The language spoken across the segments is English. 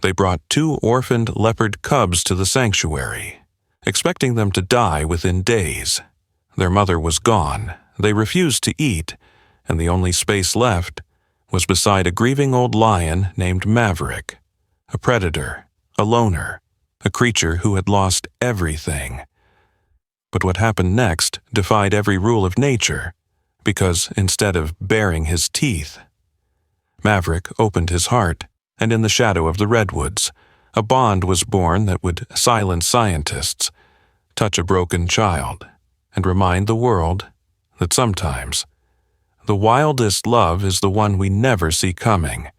They brought 2 orphaned leopard cubs to the sanctuary, expecting them to die within days. Their mother was gone, they refused to eat, and the only space left was beside a grieving old lion named Maverick, a predator, a loner, a creature who had lost everything. But what happened next defied every rule of nature, because instead of baring his teeth, Maverick opened his heart, and in the shadow of the redwoods, a bond was born that would silence scientists, touch a broken child, and remind the world that sometimes the wildest love is the one we never see coming.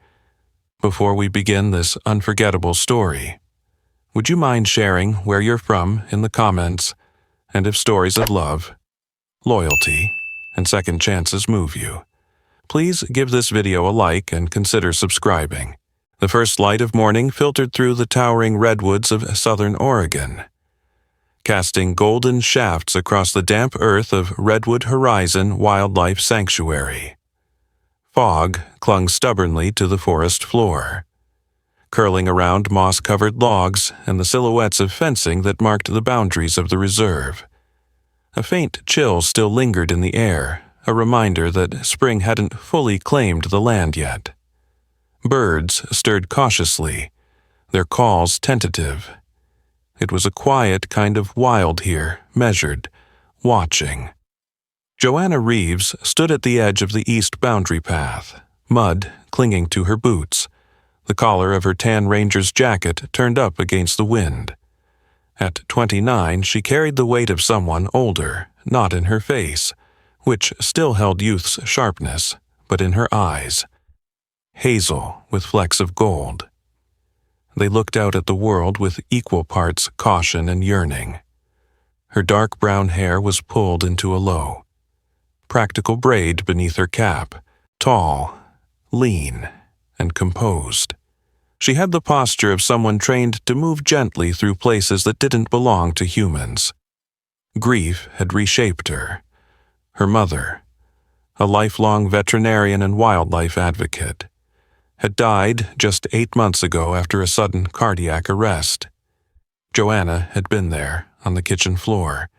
Before we begin this unforgettable story, would you mind sharing where you're from in the comments, and if stories of love, loyalty, and second chances move you? Please give this video a like and consider subscribing. The first light of morning filtered through the towering redwoods of southern Oregon, casting golden shafts across the damp earth of Redwood Horizon Wildlife Sanctuary. Fog clung stubbornly to the forest floor, curling around moss-covered logs and the silhouettes of fencing that marked the boundaries of the reserve. A faint chill still lingered in the air, a reminder that spring hadn't fully claimed the land yet. Birds stirred cautiously, their calls tentative. It was a quiet kind of wild here, measured, watching. Joanna Reeves stood at the edge of the east boundary path, mud clinging to her boots, the collar of her tan ranger's jacket turned up against the wind. At 29, she carried the weight of someone older, not in her face, which still held youth's sharpness, but in her eyes. Hazel with flecks of gold. They looked out at the world with equal parts caution and yearning. Her dark brown hair was pulled into a low, practical braid beneath her cap, tall, lean, and composed. She had the posture of someone trained to move gently through places that didn't belong to humans. Grief had reshaped her. Her mother, a lifelong veterinarian and wildlife advocate, had died just 8 months ago after a sudden cardiac arrest. Joanna had been there, on the kitchen floor,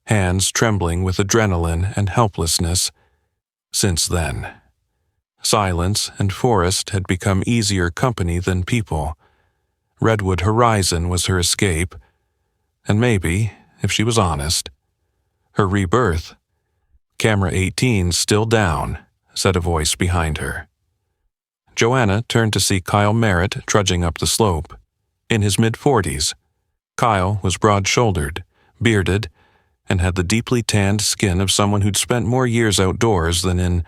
hands trembling with adrenaline and helplessness. Since then, silence and forest had become easier company than people. Redwood Horizon was her escape, and maybe, if she was honest, her rebirth. "Camera 18's still down," said a voice behind her. Joanna turned to see Kyle Merritt trudging up the slope. In his mid-40s, Kyle was broad-shouldered, bearded, and had the deeply tanned skin of someone who'd spent more years outdoors than in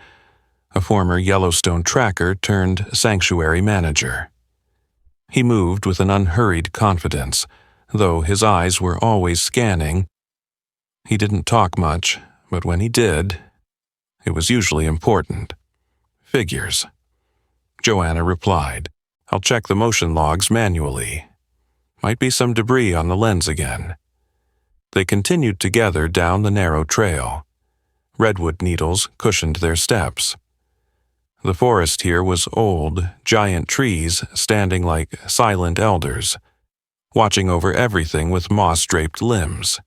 a former Yellowstone tracker turned sanctuary manager. He moved with an unhurried confidence, though his eyes were always scanning. He didn't talk much, but when he did, it was usually important. Figures. Joanna replied, "I'll check the motion logs manually. Might be some debris on the lens again." They continued together down the narrow trail. Redwood needles cushioned their steps. The forest here was old, giant trees standing like silent elders, watching over everything with moss-draped limbs.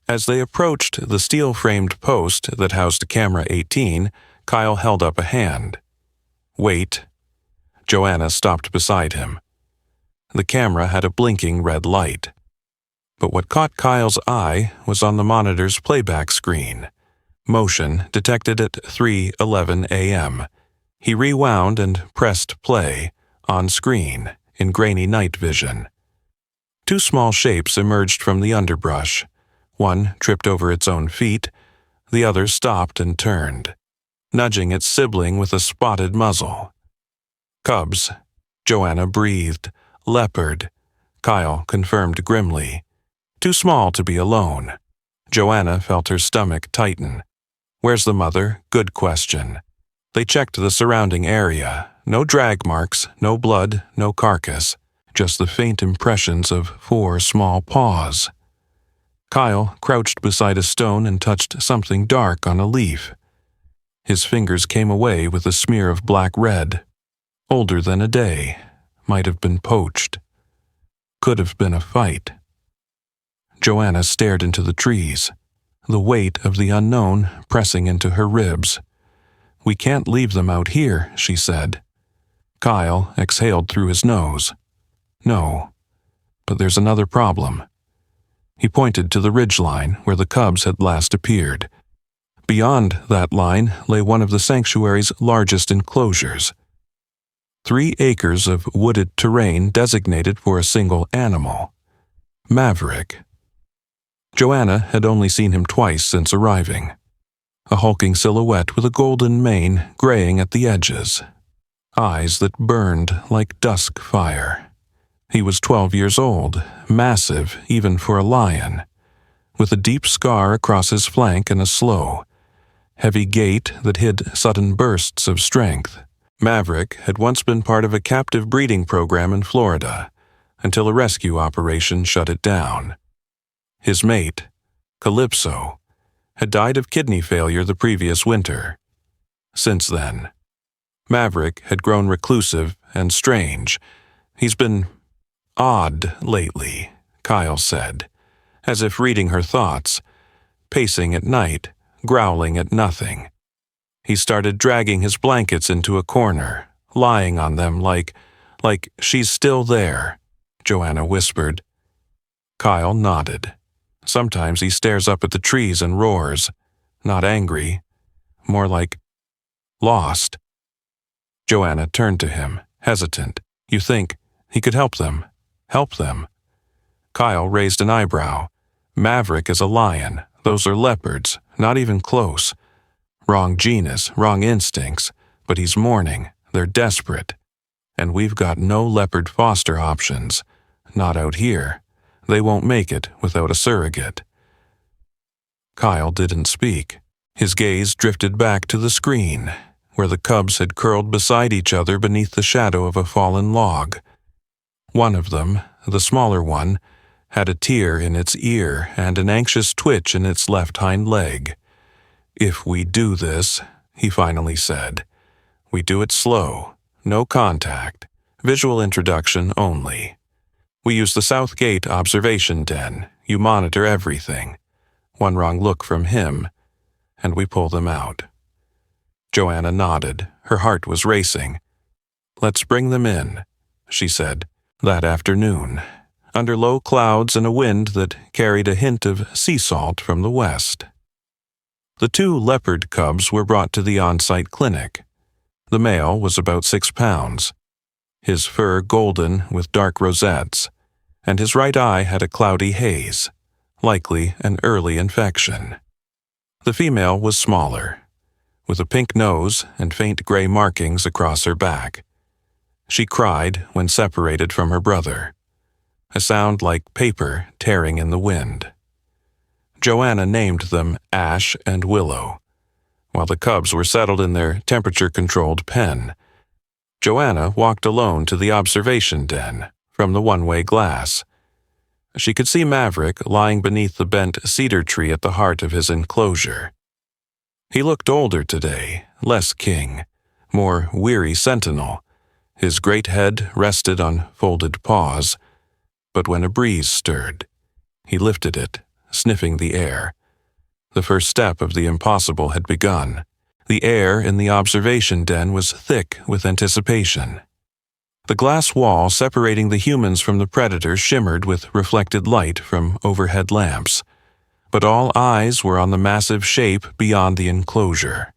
As they approached the steel-framed post that housed Camera 18, Kyle held up a hand. "Wait." Joanna stopped beside him. The camera had a blinking red light. But what caught Kyle's eye was on the monitor's playback screen. Motion detected at 3:11 a.m. He rewound and pressed play, on screen, in grainy night vision. 2 small shapes emerged from the underbrush. One tripped over its own feet, the other stopped and turned, nudging its sibling with a spotted muzzle. "Cubs," Joanna breathed. "Leopard," Kyle confirmed grimly. Too small to be alone. Joanna felt her stomach tighten. "Where's the mother?" Good question. They checked the surrounding area. No drag marks, no blood, no carcass. Just the faint impressions of 4 small paws. Kyle crouched beside a stone and touched something dark on a leaf. His fingers came away with a smear of black red. Older than a day, might have been poached. Could have been a fight. Joanna stared into the trees, the weight of the unknown pressing into her ribs. "We can't leave them out here," she said. Kyle exhaled through his nose. "No, but there's another problem." He pointed to the ridgeline where the cubs had last appeared. Beyond that line lay one of the sanctuary's largest enclosures. 3 acres of wooded terrain designated for a single animal, Maverick. Joanna had only seen him twice since arriving. A hulking silhouette with a golden mane graying at the edges, eyes that burned like dusk fire. He was 12 years old, massive even for a lion, with a deep scar across his flank and a slow, heavy gait that hid sudden bursts of strength. Maverick had once been part of a captive breeding program in Florida, until a rescue operation shut it down. His mate, Calypso, had died of kidney failure the previous winter. Since then, Maverick had grown reclusive and strange. "He's been odd lately," Kyle said, as if reading her thoughts, pacing at night, growling at nothing. He started dragging his blankets into a corner, lying on them like, "She's still there," Joanna whispered. Kyle nodded. Sometimes he stares up at the trees and roars, not angry, more like lost. Joanna turned to him, hesitant. "You think he could help them? Help them?" Kyle raised an eyebrow. "Maverick is a lion. Those are leopards, not even close. Wrong genus, wrong instincts, but he's mourning. They're desperate. And we've got no leopard foster options. Not out here. They won't make it without a surrogate." Kyle didn't speak. His gaze drifted back to the screen, where the cubs had curled beside each other beneath the shadow of a fallen log. One of them, the smaller one, had a tear in its ear and an anxious twitch in its left hind leg. "If we do this," he finally said, "we do it slow, no contact, visual introduction only. We use the South Gate observation den. You monitor everything. One wrong look from him, and we pull them out." Joanna nodded. Her heart was racing. "Let's bring them in," she said. That afternoon, under low clouds and a wind that carried a hint of sea salt from the west. The 2 leopard cubs were brought to the on-site clinic. The male was about 6 pounds, his fur golden with dark rosettes, and his right eye had a cloudy haze, likely an early infection. The female was smaller, with a pink nose and faint gray markings across her back. She cried when separated from her brother, a sound like paper tearing in the wind. Joanna named them Ash and Willow, while the cubs were settled in their temperature-controlled pen. Joanna walked alone to the observation den from the one-way glass. She could see Maverick lying beneath the bent cedar tree at the heart of his enclosure. He looked older today, less king, more weary sentinel. His great head rested on folded paws, but when a breeze stirred, he lifted it, sniffing the air. The first step of the impossible had begun. The air in the observation den was thick with anticipation. The glass wall separating the humans from the predator shimmered with reflected light from overhead lamps, but all eyes were on the massive shape beyond the enclosure.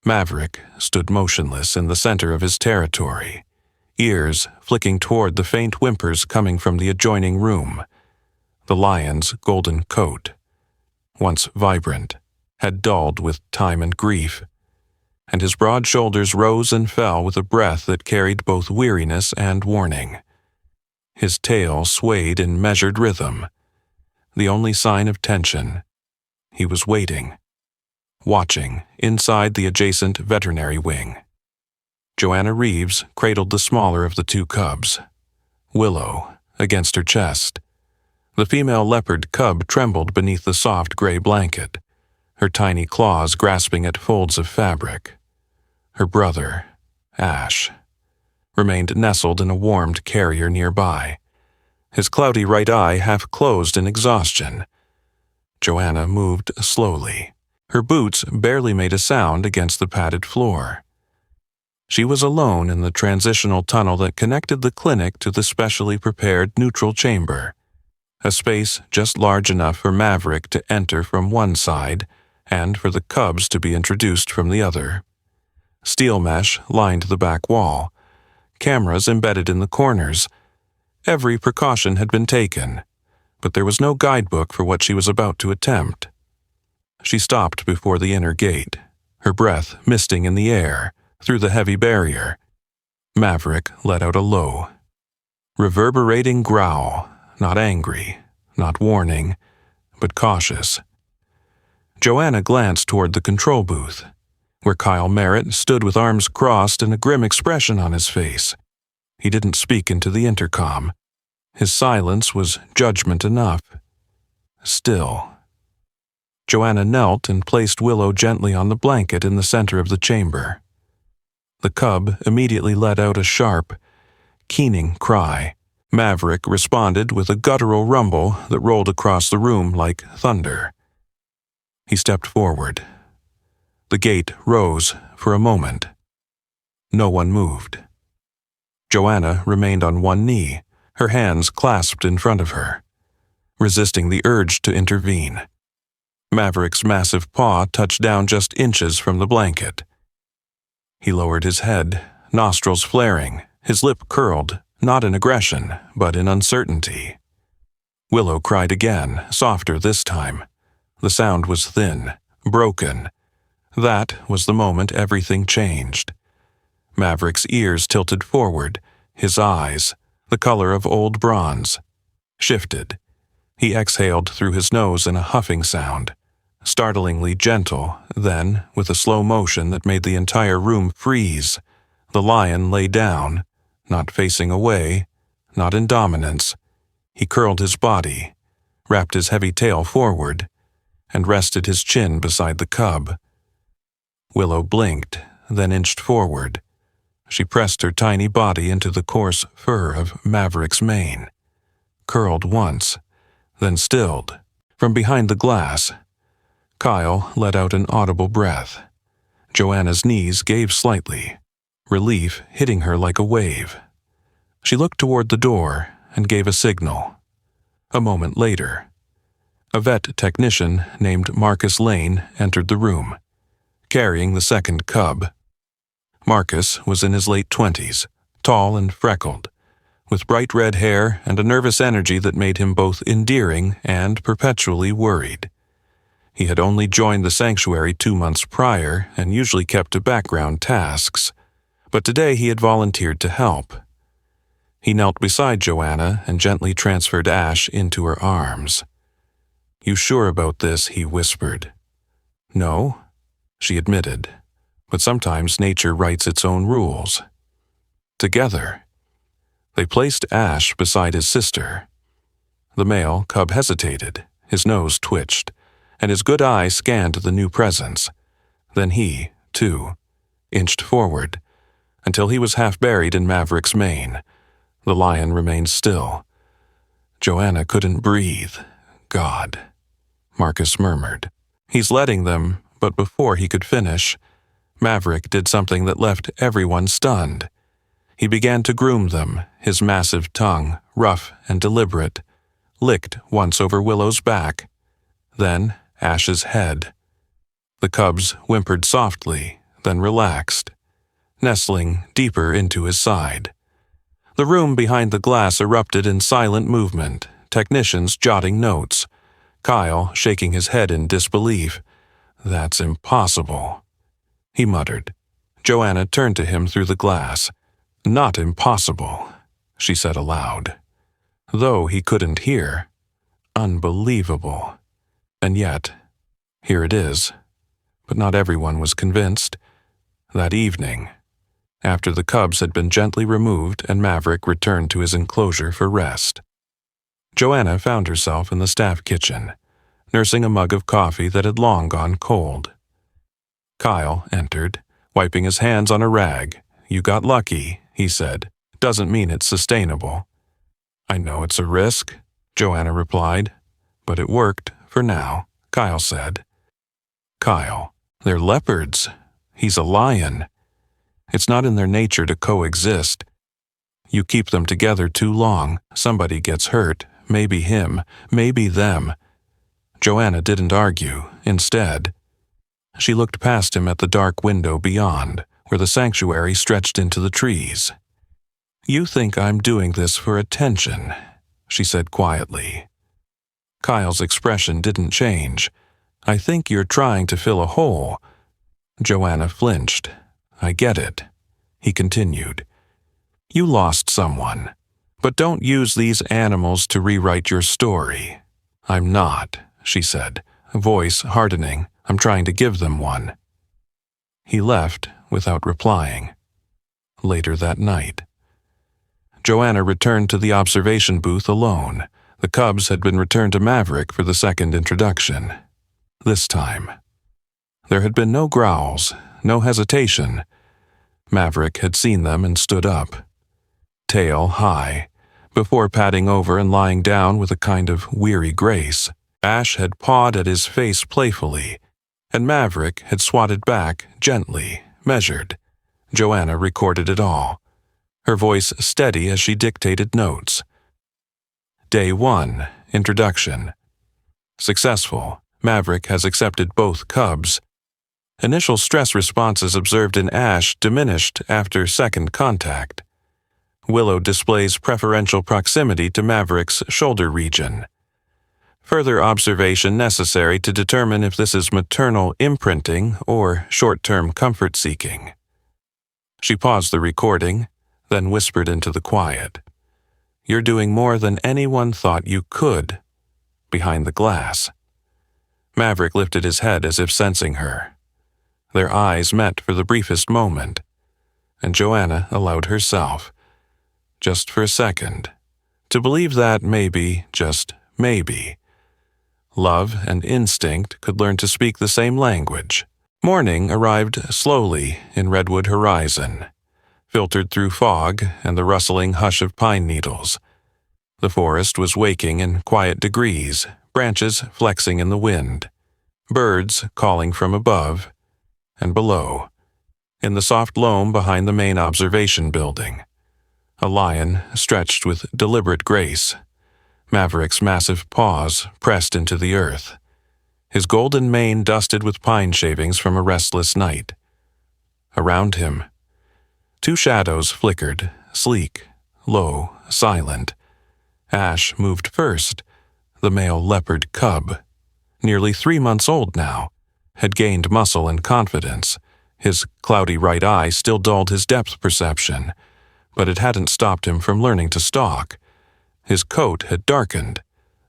Maverick stood motionless in the center of his territory, ears flicking toward the faint whimpers coming from the adjoining room. The lion's golden coat, once vibrant, had dulled with time and grief, and his broad shoulders rose and fell with a breath that carried both weariness and warning. His tail swayed in measured rhythm, the only sign of tension. He was waiting, watching inside the adjacent veterinary wing. Joanna Reeves cradled the smaller of the 2 cubs, Willow, against her chest. The female leopard cub trembled beneath the soft gray blanket, her tiny claws grasping at folds of fabric. Her brother, Ash. remained nestled in a warmed carrier nearby, his cloudy right eye half closed in exhaustion. Joanna moved slowly. Her boots barely made a sound against the padded floor. She was alone in the transitional tunnel that connected the clinic to the specially prepared neutral chamber, a space just large enough for Maverick to enter from one side and for the cubs to be introduced from the other. Steel mesh lined the back wall, cameras embedded in the corners. Every precaution had been taken, but there was no guidebook for what she was about to attempt. She stopped before the inner gate, her breath misting in the air through the heavy barrier. Maverick let out a low, reverberating growl, not angry, not warning, but cautious. Joanna glanced toward the control booth, where Kyle Merritt stood with arms crossed and a grim expression on his face. He didn't speak into the intercom. His silence was judgment enough. Still. Joanna knelt and placed Willow gently on the blanket in the center of the chamber. The cub immediately let out a sharp, keening cry. Maverick responded with a guttural rumble that rolled across the room like thunder. He stepped forward. The gate rose for a moment. No one moved. Joanna remained on one knee, her hands clasped in front of her, resisting the urge to intervene. Maverick's massive paw touched down just inches from the blanket. He lowered his head, nostrils flaring, his lip curled, not in aggression, but in uncertainty. Willow cried again, softer this time. The sound was thin, broken. That was the moment everything changed. Maverick's ears tilted forward, his eyes, the color of old bronze, shifted. He exhaled through his nose in a huffing sound, startlingly gentle. Then, with a slow motion that made the entire room freeze, the lion lay down, not facing away, not in dominance. He curled his body, wrapped his heavy tail forward, and rested his chin beside the cub. Willow blinked, then inched forward. She pressed her tiny body into the coarse fur of Maverick's mane, curled once, then stilled. From behind the glass, Kyle let out an audible breath. Joanna's knees gave slightly, relief hitting her like a wave. She looked toward the door and gave a signal. A moment later, a vet technician named Marcus Lane entered the room, carrying the second cub. Marcus was in his late 20s, tall and freckled, with bright red hair and a nervous energy that made him both endearing and perpetually worried. He had only joined the sanctuary 2 months prior and usually kept to background tasks, but today he had volunteered to help. He knelt beside Joanna and gently transferred Ash into her arms. "You sure about this?" he whispered. "No," she admitted, "but sometimes nature writes its own rules." Together, they placed Ash beside his sister. The male cub hesitated, his nose twitched, and his good eye scanned the new presence. Then he, too, inched forward, until he was half buried in Maverick's mane. The lion remained still. Joanna couldn't breathe. "God," Marcus murmured. "He's letting them," but before he could finish, Maverick did something that left everyone stunned. He began to groom them, his massive tongue, rough and deliberate, licked once over Willow's back, then Ash's head. The cubs whimpered softly, then relaxed, nestling deeper into his side. The room behind the glass erupted in silent movement, technicians jotting notes, Kyle shaking his head in disbelief. "That's impossible," he muttered. Joanna turned to him through the glass. "Not impossible," she said aloud. Though he couldn't hear. Unbelievable. And yet, here it is. But not everyone was convinced. That evening, after the cubs had been gently removed and Maverick returned to his enclosure for rest, Joanna found herself in the staff kitchen, nursing a mug of coffee that had long gone cold. Kyle entered, wiping his hands on a rag. "You got lucky," he said, "doesn't mean it's sustainable." "I know it's a risk," Joanna replied. "But it worked, for now," Kyle said. "Kyle, they're leopards. He's a lion. It's not in their nature to coexist. You keep them together too long, somebody gets hurt, maybe him, maybe them." Joanna didn't argue. Instead, she looked past him at the dark window beyond, where the sanctuary stretched into the trees. "You think I'm doing this for attention," she said quietly. Kyle's expression didn't change. "I think you're trying to fill a hole." Joanna flinched. "I get it," he continued. "You lost someone, but don't use these animals to rewrite your story." "I'm not," she said, voice hardening. "I'm trying to give them one." He left without replying. Later that night, Joanna returned to the observation booth alone. The cubs had been returned to Maverick for the second introduction. This time, there had been no growls, no hesitation. Maverick had seen them and stood up, tail high, before padding over and lying down with a kind of weary grace. Ash had pawed at his face playfully, and Maverick had swatted back gently, measured. Joanna recorded it all, her voice steady as she dictated notes. Day 1, Introduction. Successful. Maverick has accepted both cubs. Initial stress responses observed in Ash diminished after second contact. Willow displays preferential proximity to Maverick's shoulder region. Further observation necessary to determine if this is maternal imprinting or short-term comfort seeking. She paused the recording, then whispered into the quiet. "You're doing more than anyone thought you could." Behind the glass. Maverick lifted his head as if sensing her. Their eyes met for the briefest moment, and Joanna allowed herself, just for a second, to believe that maybe, just maybe, love and instinct could learn to speak the same language. Morning arrived slowly in Redwood Horizon, filtered through fog and the rustling hush of pine needles. The forest was waking in quiet degrees, branches flexing in the wind, birds calling from above and below, in the soft loam behind the main observation building. A lion stretched with deliberate grace, Maverick's massive paws pressed into the earth, his golden mane dusted with pine shavings from a restless night. Around him, 2 shadows flickered, sleek, low, silent. Ash moved first, the male leopard cub, nearly 3 months old now, had gained muscle and confidence. His cloudy right eye still dulled his depth perception, but it hadn't stopped him from learning to stalk. His coat had darkened,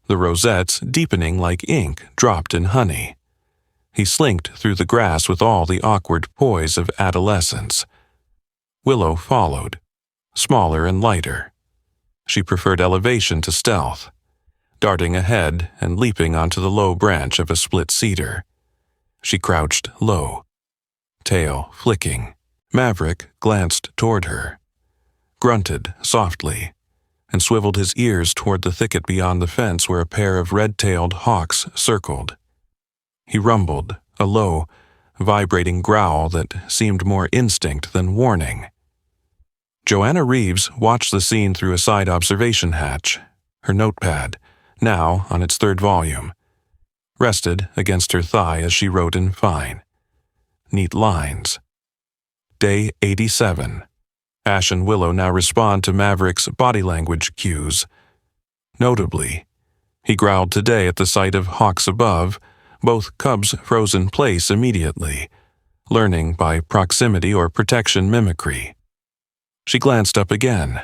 the rosettes deepening like ink dropped in honey. He slinked through the grass with all the awkward poise of adolescence. Willow followed, smaller and lighter. She preferred elevation to stealth, darting ahead and leaping onto the low branch of a split cedar. She crouched low, tail flicking. Maverick glanced toward her, grunted softly, and swiveled his ears toward the thicket beyond the fence where a pair of red-tailed hawks circled. He rumbled, a low, vibrating growl that seemed more instinct than warning. Joanna Reeves watched the scene through a side observation hatch. Her notepad, now on its 3rd volume, rested against her thigh as she wrote in fine, neat lines. Day 87. Ash and Willow now respond to Maverick's body language cues. Notably, he growled today at the sight of hawks above. Both cubs froze in place immediately, learning by proximity or protection mimicry. She glanced up again.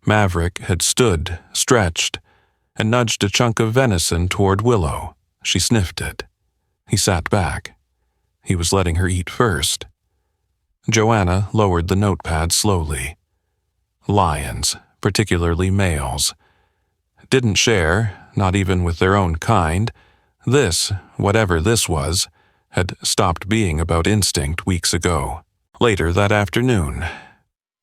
Maverick had stood, stretched, and nudged a chunk of venison toward Willow. She sniffed it. He sat back. He was letting her eat first. Joanna lowered the notepad slowly. Lions, particularly males, didn't share, not even with their own kind. This, whatever this was, had stopped being about instinct weeks ago. Later that afternoon,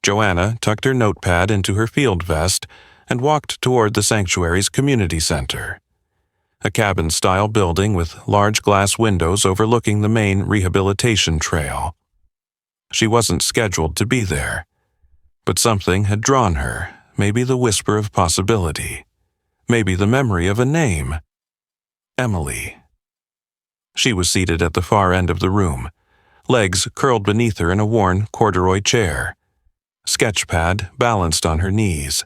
Joanna tucked her notepad into her field vest and walked toward the sanctuary's community center, a cabin-style building with large glass windows overlooking the main rehabilitation trail. She wasn't scheduled to be there, but something had drawn her, maybe the whisper of possibility, maybe the memory of a name. Emily. She was seated at the far end of the room, legs curled beneath her in a worn corduroy chair, sketchpad balanced on her knees.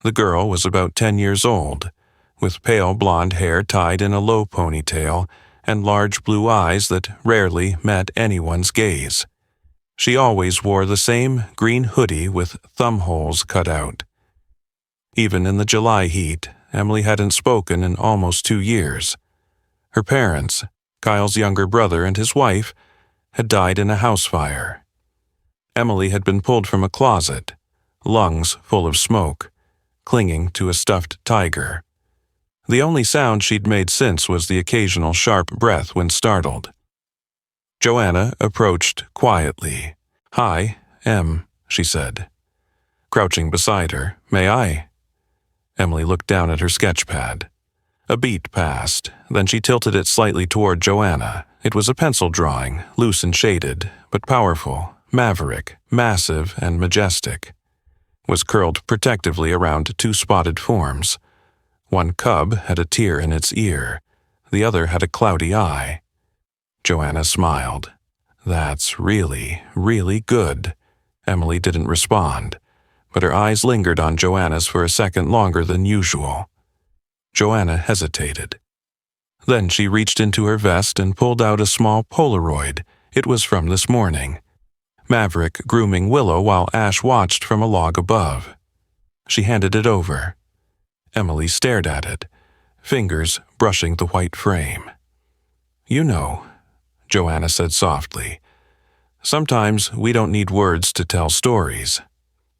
The girl was about 10 years old, with pale blonde hair tied in a low ponytail and large blue eyes that rarely met anyone's gaze. She always wore the same green hoodie with thumb holes cut out. Even in the July heat, Emily hadn't spoken in almost 2 years. Her parents, Kyle's younger brother and his wife, had died in a house fire. Emily had been pulled from a closet, lungs full of smoke, clinging to a stuffed tiger. The only sound she'd made since was the occasional sharp breath when startled. Joanna approached quietly. "Hi, Em," she said. Crouching beside her, "May I?" Emily looked down at her sketchpad. A beat passed, then she tilted it slightly toward Joanna. It was a pencil drawing, loose and shaded, but powerful, maverick, massive, and majestic. Was curled protectively around 2 spotted forms. One cub had a tear in its ear, the other had a cloudy eye. Joanna smiled. "That's really, really good." Emily didn't respond, but her eyes lingered on Joanna's for a second longer than usual. Joanna hesitated. Then she reached into her vest and pulled out a small Polaroid. It was from this morning. Maverick grooming Willow while Ash watched from a log above. She handed it over. Emily stared at it, fingers brushing the white frame. "You know," Joanna said softly, "sometimes we don't need words to tell stories.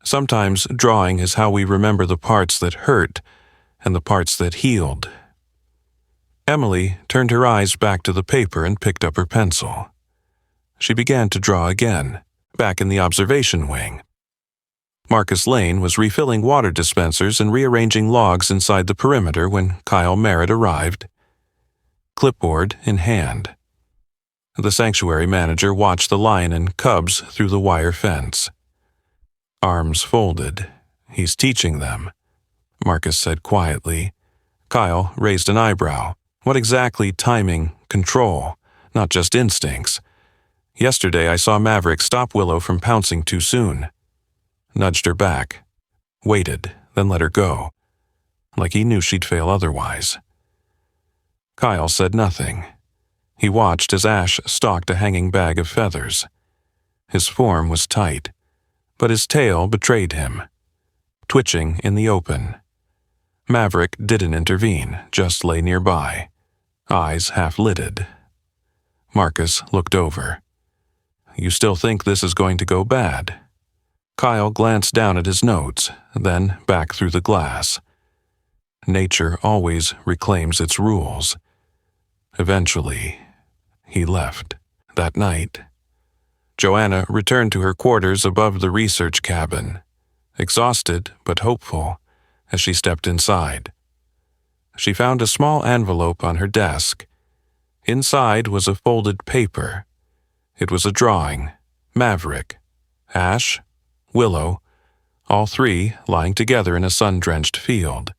Sometimes drawing is how we remember the parts that hurt and the parts that healed." Emily turned her eyes back to the paper and picked up her pencil. She began to draw again, back in the observation wing. Marcus Lane was refilling water dispensers and rearranging logs inside the perimeter when Kyle Merritt arrived, clipboard in hand. The sanctuary manager watched the lion and cubs through the wire fence. Arms folded. "He's teaching them," Marcus said quietly. Kyle raised an eyebrow. "What exactly timing, control, not just instincts? Yesterday I saw Maverick stop Willow from pouncing too soon. Nudged her back, waited, then let her go, like he knew she'd fail otherwise." Kyle said nothing. He watched as Ash stalked a hanging bag of feathers. His form was tight, but his tail betrayed him, twitching in the open. Maverick didn't intervene, just lay nearby, eyes half-lidded. Marcus looked over. "You still think this is going to go bad?" Kyle glanced down at his notes, then back through the glass. Nature always reclaims its rules. Eventually, he left. That night, Joanna returned to her quarters above the research cabin, exhausted but hopeful, as she stepped inside. She found a small envelope on her desk. Inside was a folded paper. It was a drawing. Maverick, Ash, Willow, all 3 lying together in a sun-drenched field,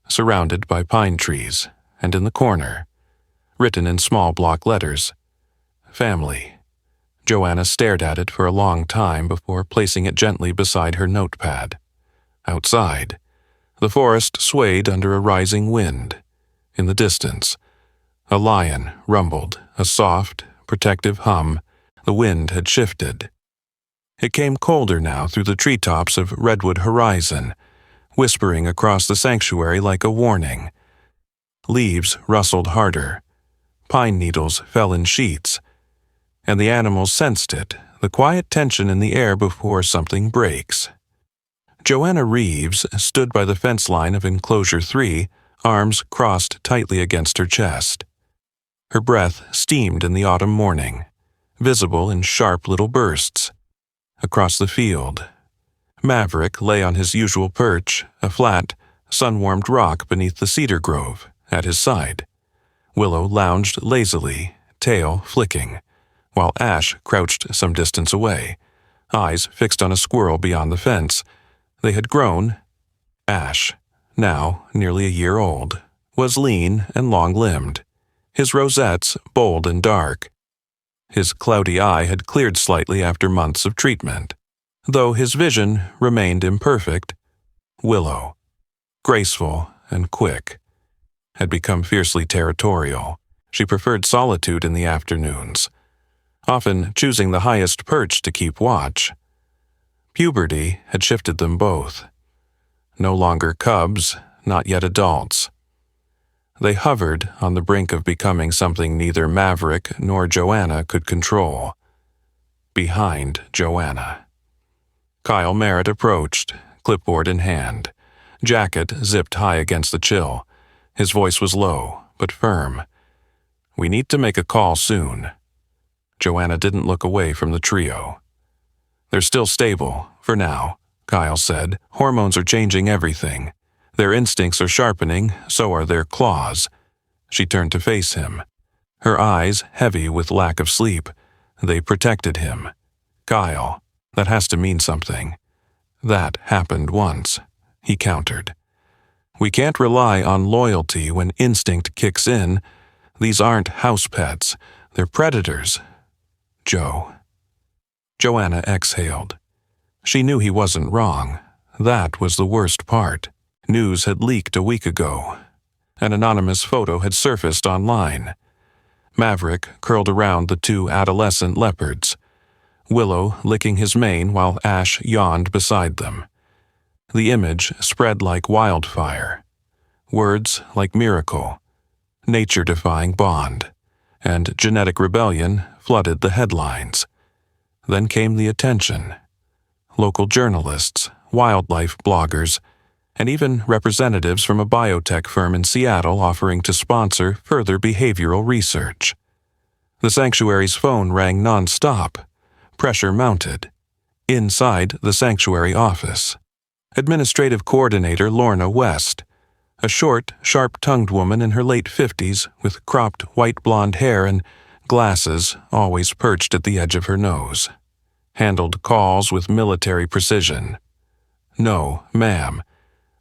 surrounded by pine trees, and in the corner, written in small block letters, "Family." Joanna stared at it for a long time before placing it gently beside her notepad. Outside, the forest swayed under a rising wind. In the distance, a lion rumbled, a soft, protective hum. The wind had shifted. It came colder now through the treetops of Redwood Horizon, whispering across the sanctuary like a warning. Leaves rustled harder. Pine needles fell in sheets, and the animals sensed it, the quiet tension in the air before something breaks. Joanna Reeves stood by the fence line of Enclosure 3, arms crossed tightly against her chest. Her breath steamed in the autumn morning, visible in sharp little bursts. Across the field, Maverick lay on his usual perch, a flat, sun-warmed rock beneath the cedar grove, at his side. Willow lounged lazily, tail flicking, while Ash crouched some distance away, eyes fixed on a squirrel beyond the fence. They had grown. Ash, now nearly a year old, was lean and long-limbed, his rosettes bold and dark. His cloudy eye had cleared slightly after months of treatment, though his vision remained imperfect. Willow, graceful and quick, had become fiercely territorial. She preferred solitude in the afternoons, often choosing the highest perch to keep watch. Puberty had shifted them both. No longer cubs, not yet adults. They hovered on the brink of becoming something neither Maverick nor Joanna could control. Behind Joanna. Kyle Merritt approached, clipboard in hand, jacket zipped high against the chill. His voice was low, but firm. "We need to make a call soon." Joanna didn't look away from the trio. "They're still stable, for now," Kyle said. "Hormones are changing everything. Their instincts are sharpening, so are their claws." She turned to face him, her eyes heavy with lack of sleep. They protected him. "Kyle, that has to mean something." "That happened once," he countered. "We can't rely on loyalty when instinct kicks in. These aren't house pets. They're predators." "Joe." Joanna exhaled. She knew he wasn't wrong. That was the worst part. News had leaked a week ago. An anonymous photo had surfaced online. Maverick curled around the two adolescent leopards, Willow licking his mane while Ash yawned beside them. The image spread like wildfire. Words like miracle, nature-defying bond, and genetic rebellion flooded the headlines. Then came the attention. Local journalists, wildlife bloggers, and even representatives from a biotech firm in Seattle offering to sponsor further behavioral research. The sanctuary's phone rang non-stop. Pressure mounted. Inside the sanctuary office, Administrative Coordinator Lorna West, a short, sharp-tongued woman in her late 50s with cropped white blonde hair and glasses always perched at the edge of her nose, handled calls with military precision. "No, ma'am.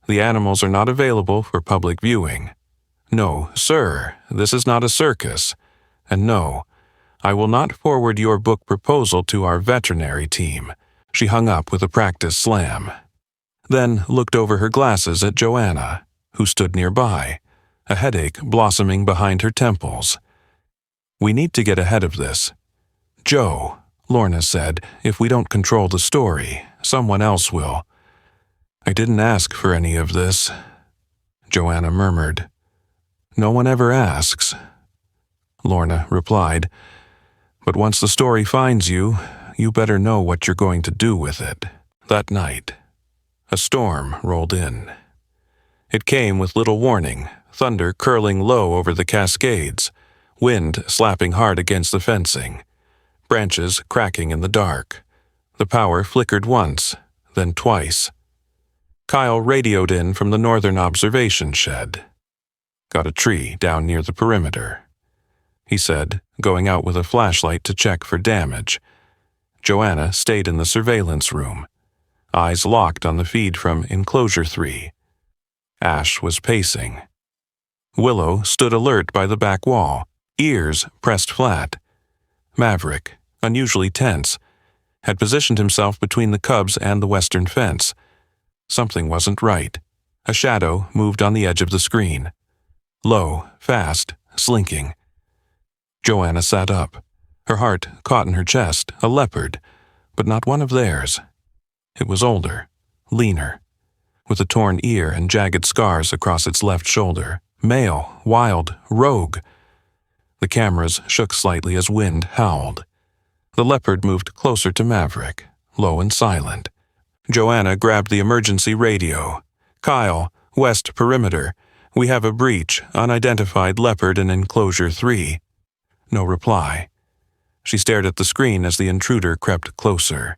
The animals are not available for public viewing. No, sir, this is not a circus. And no, I will not forward your book proposal to our veterinary team." She hung up with a practice slam, then looked over her glasses at Joanna, who stood nearby, a headache blossoming behind her temples. "We need to get ahead of this. Joe," Lorna said, "if we don't control the story, someone else will." "I didn't ask for any of this," Joanna murmured. "No one ever asks," Lorna replied. "But once the story finds you, you better know what you're going to do with it." That night, a storm rolled in. It came with little warning, thunder curling low over the Cascades, wind slapping hard against the fencing, branches cracking in the dark. The power flickered once, then twice. Kyle radioed in from the northern observation shed. "Got a tree down near the perimeter," he said, going out with a flashlight to check for damage. Joanna stayed in the surveillance room, eyes locked on the feed from Enclosure 3. Ash was pacing. Willow stood alert by the back wall, ears pressed flat. Maverick, unusually tense, had positioned himself between the cubs and the western fence. Something wasn't right. A shadow moved on the edge of the screen. Low, fast, slinking. Joanna sat up, her heart caught in her chest, a leopard, but not one of theirs. It was older, leaner, with a torn ear and jagged scars across its left shoulder. Male, wild, rogue. The cameras shook slightly as wind howled. The leopard moved closer to Maverick, low and silent. Joanna grabbed the emergency radio. "Kyle, west perimeter. We have a breach, unidentified leopard in Enclosure 3. No reply. She stared at the screen as the intruder crept closer.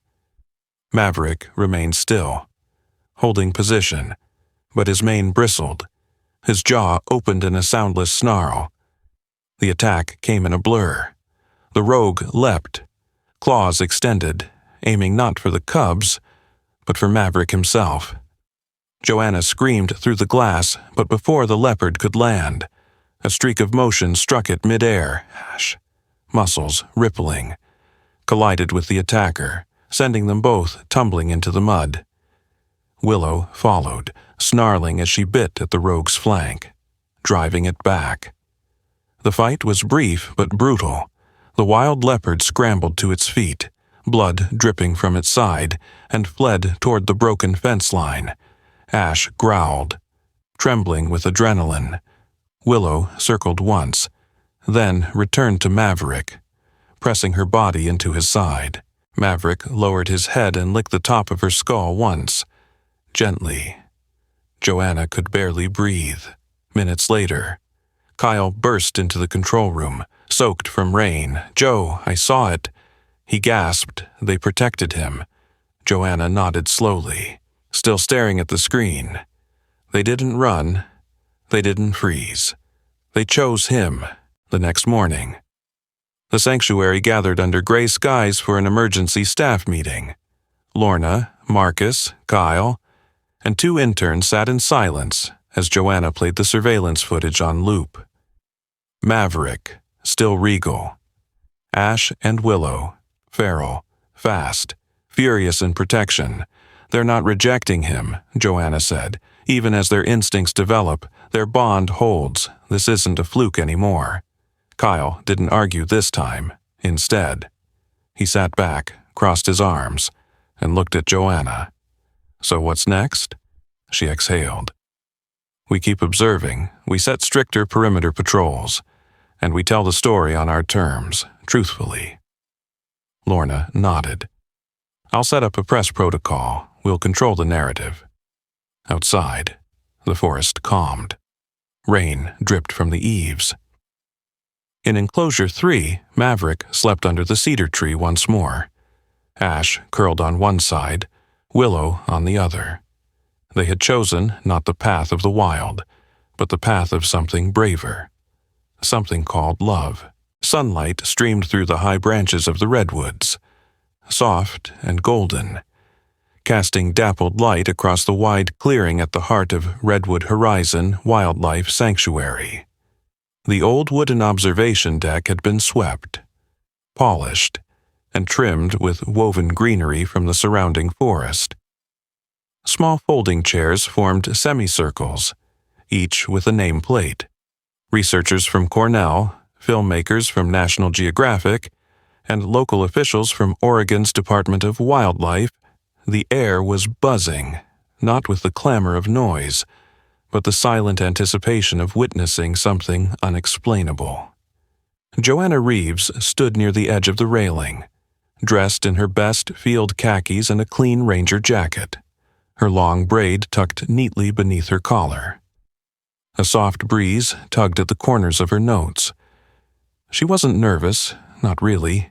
Maverick remained still, holding position, but his mane bristled. His jaw opened in a soundless snarl. The attack came in a blur. The rogue leapt, claws extended, aiming not for the cubs, but for Maverick himself. Joanna screamed through the glass, but before the leopard could land, a streak of motion struck it mid-air, muscles rippling, collided with the attacker, sending them both tumbling into the mud. Willow followed, snarling as she bit at the rogue's flank, driving it back. The fight was brief but brutal. The wild leopard scrambled to its feet, blood dripping from its side, and fled toward the broken fence line. Ash growled, trembling with adrenaline. Willow circled once, then returned to Maverick, pressing her body into his side. Maverick lowered his head and licked the top of her skull once, gently. Joanna could barely breathe. Minutes later, Kyle burst into the control room, soaked from rain. "Joe, I saw it." He gasped. They protected him. Joanna nodded slowly, still staring at the screen. They didn't run. They didn't freeze. They chose him. The next morning, the sanctuary gathered under gray skies for an emergency staff meeting. Lorna, Marcus, Kyle, and 2 interns sat in silence as Joanna played the surveillance footage on loop. Maverick, still regal. Ash and Willow, feral, fast, furious in protection. "They're not rejecting him," Joanna said. "Even as their instincts develop, their bond holds. This isn't a fluke anymore." Kyle didn't argue this time. Instead, he sat back, crossed his arms, and looked at Joanna. "So what's next?" She exhaled. "We keep observing, we set stricter perimeter patrols, and we tell the story on our terms, truthfully." Lorna nodded. "I'll set up a press protocol. We'll control the narrative." Outside, the forest calmed. Rain dripped from the eaves. In Enclosure 3, Maverick slept under the cedar tree once more. Ash curled on one side, Willow on the other. They had chosen not the path of the wild, but the path of something braver. Something called love. Sunlight streamed through the high branches of the redwoods, soft and golden, casting dappled light across the wide clearing at the heart of Redwood Horizon Wildlife Sanctuary. The old wooden observation deck had been swept, polished, and trimmed with woven greenery from the surrounding forest. Small folding chairs formed semicircles, each with a nameplate. Researchers from Cornell, filmmakers from National Geographic, and local officials from Oregon's Department of Wildlife. The air was buzzing, not with the clamor of noise, but the silent anticipation of witnessing something unexplainable. Joanna Reeves stood near the edge of the railing, dressed in her best field khakis and a clean ranger jacket, her long braid tucked neatly beneath her collar. A soft breeze tugged at the corners of her notes. She wasn't nervous, not really.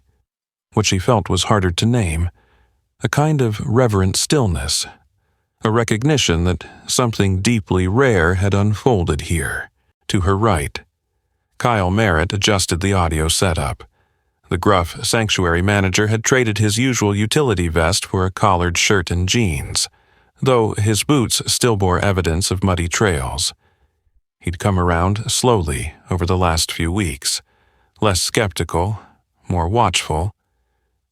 What she felt was harder to name, a kind of reverent stillness, a recognition that something deeply rare had unfolded here. To her right, Kyle Merritt adjusted the audio setup. The gruff sanctuary manager had traded his usual utility vest for a collared shirt and jeans, though his boots still bore evidence of muddy trails. He'd come around slowly over the last few weeks, less skeptical, more watchful,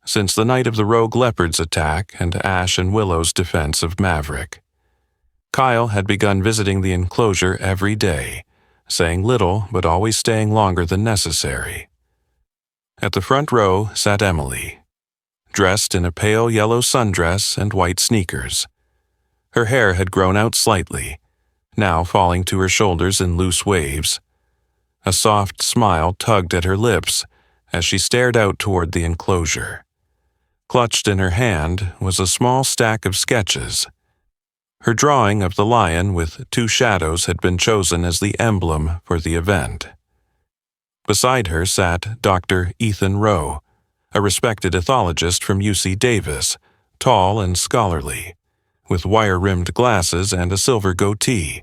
since the night of the rogue leopard's attack and Ash and Willow's defense of Maverick. Kyle had begun visiting the enclosure every day, saying little but always staying longer than necessary. At the front row sat Emily, dressed in a pale yellow sundress and white sneakers. Her hair had grown out slightly, now falling to her shoulders in loose waves. A soft smile tugged at her lips as she stared out toward the enclosure. Clutched in her hand was a small stack of sketches. Her drawing of the lion with 2 shadows had been chosen as the emblem for the event. Beside her sat Dr. Ethan Rowe, a respected ethologist from UC Davis, tall and scholarly, with wire-rimmed glasses and a silver goatee.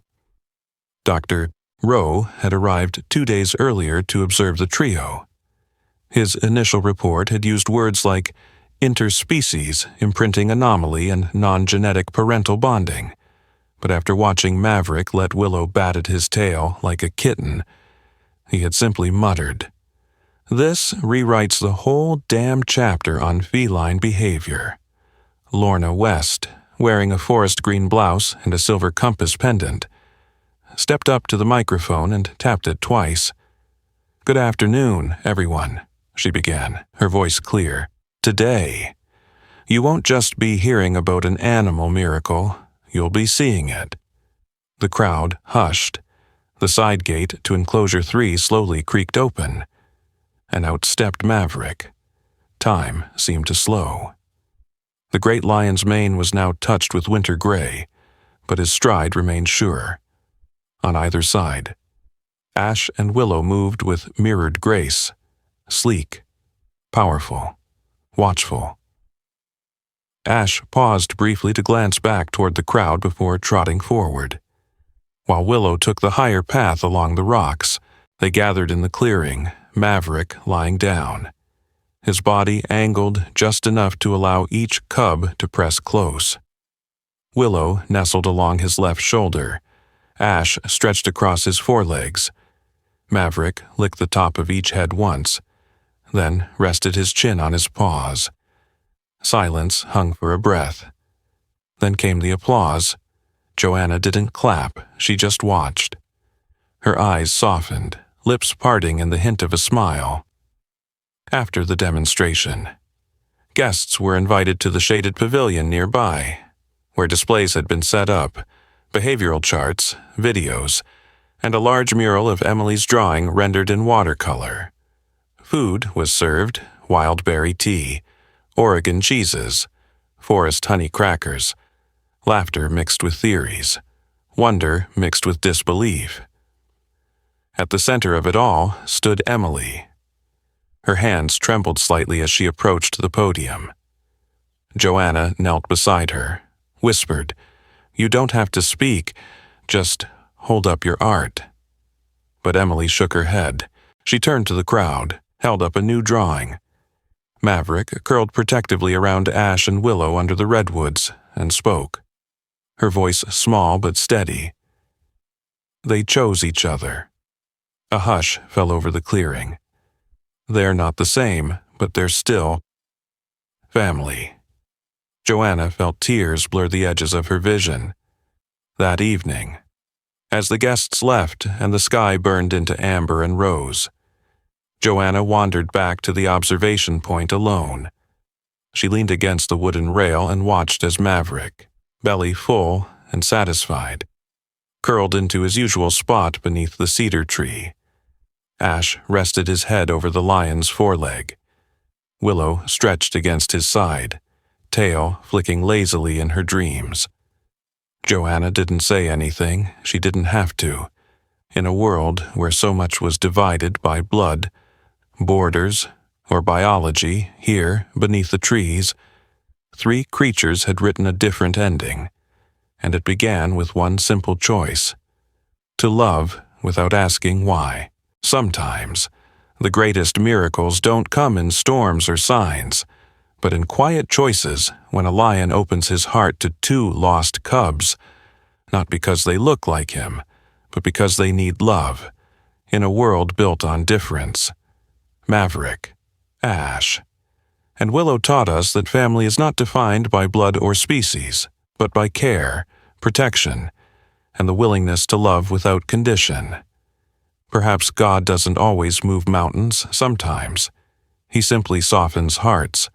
Dr. Rowe had arrived 2 days earlier to observe the trio. His initial report had used words like interspecies, imprinting anomaly, and non-genetic parental bonding. But after watching Maverick let Willow bat at his tail like a kitten, he had simply muttered, "This rewrites the whole damn chapter on feline behavior." Lorna West, wearing a forest green blouse and a silver compass pendant, stepped up to the microphone and tapped it twice. "Good afternoon, everyone," she began, her voice clear. "Today, you won't just be hearing about an animal miracle, you'll be seeing it." The crowd hushed. The side gate to enclosure 3 slowly creaked open, and out stepped Maverick. Time seemed to slow. The great lion's mane was now touched with winter gray, but his stride remained sure. On either side, Ash and Willow moved with mirrored grace, sleek, powerful, watchful. Ash paused briefly to glance back toward the crowd before trotting forward. While Willow took the higher path along the rocks, they gathered in the clearing, Maverick lying down, his body angled just enough to allow each cub to press close. Willow nestled along his left shoulder, Ash stretched across his forelegs. Maverick licked the top of each head once, then rested his chin on his paws. Silence hung for a breath. Then came the applause. Joanna didn't clap, she just watched. Her eyes softened, lips parting in the hint of a smile. After the demonstration, guests were invited to the shaded pavilion nearby, where displays had been set up, behavioral charts, videos, and a large mural of Emily's drawing rendered in watercolor. Food was served, wild berry tea, Oregon cheeses, forest honey crackers, laughter mixed with theories, wonder mixed with disbelief. At the center of it all stood Emily. Her hands trembled slightly as she approached the podium. Joanna knelt beside her, whispered, "You don't have to speak, just hold up your art." But Emily shook her head. She turned to the crowd, held up a new drawing. Maverick curled protectively around Ash and Willow under the redwoods and spoke, her voice small but steady. They chose each other. A hush fell over the clearing. They're not the same, but they're still family. Joanna felt tears blur the edges of her vision. That evening, as the guests left and the sky burned into amber and rose, Joanna wandered back to the observation point alone. She leaned against the wooden rail and watched as Maverick, belly full and satisfied, curled into his usual spot beneath the cedar tree. Ash rested his head over the lion's foreleg. Willow stretched against his side, tail flicking lazily in her dreams. Joanna didn't say anything, she didn't have to. In a world where so much was divided by blood, borders, or biology, here, beneath the trees, 3 creatures had written a different ending, and it began with one simple choice: to love without asking why. Sometimes, the greatest miracles don't come in storms or signs, but in quiet choices when a lion opens his heart to 2 lost cubs, not because they look like him, but because they need love, in a world built on difference. Maverick, Ash, and Willow taught us that family is not defined by blood or species, but by care, protection, and the willingness to love without condition. Perhaps God doesn't always move mountains, sometimes. He simply softens hearts.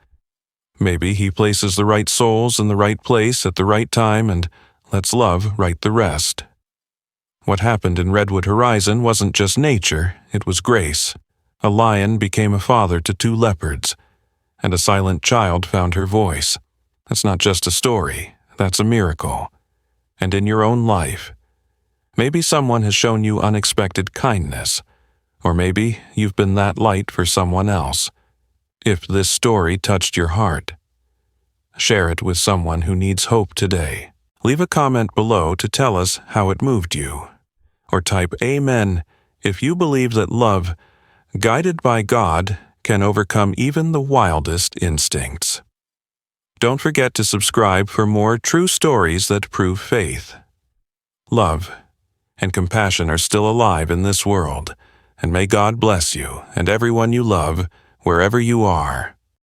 Maybe he places the right souls in the right place at the right time and lets love write the rest. What happened in Redwood Horizon wasn't just nature, it was grace. A lion became a father to 2 leopards, and a silent child found her voice. That's not just a story, that's a miracle. And in your own life, maybe someone has shown you unexpected kindness, or maybe you've been that light for someone else. If this story touched your heart, Share it with someone who needs hope today. Leave a comment below to tell us how it moved you. Or type Amen if you believe that love, guided by God, can overcome even the wildest instincts. Don't forget to subscribe for more true stories that prove faith. Love and compassion are still alive in this world, and may God bless you and everyone you love wherever you are.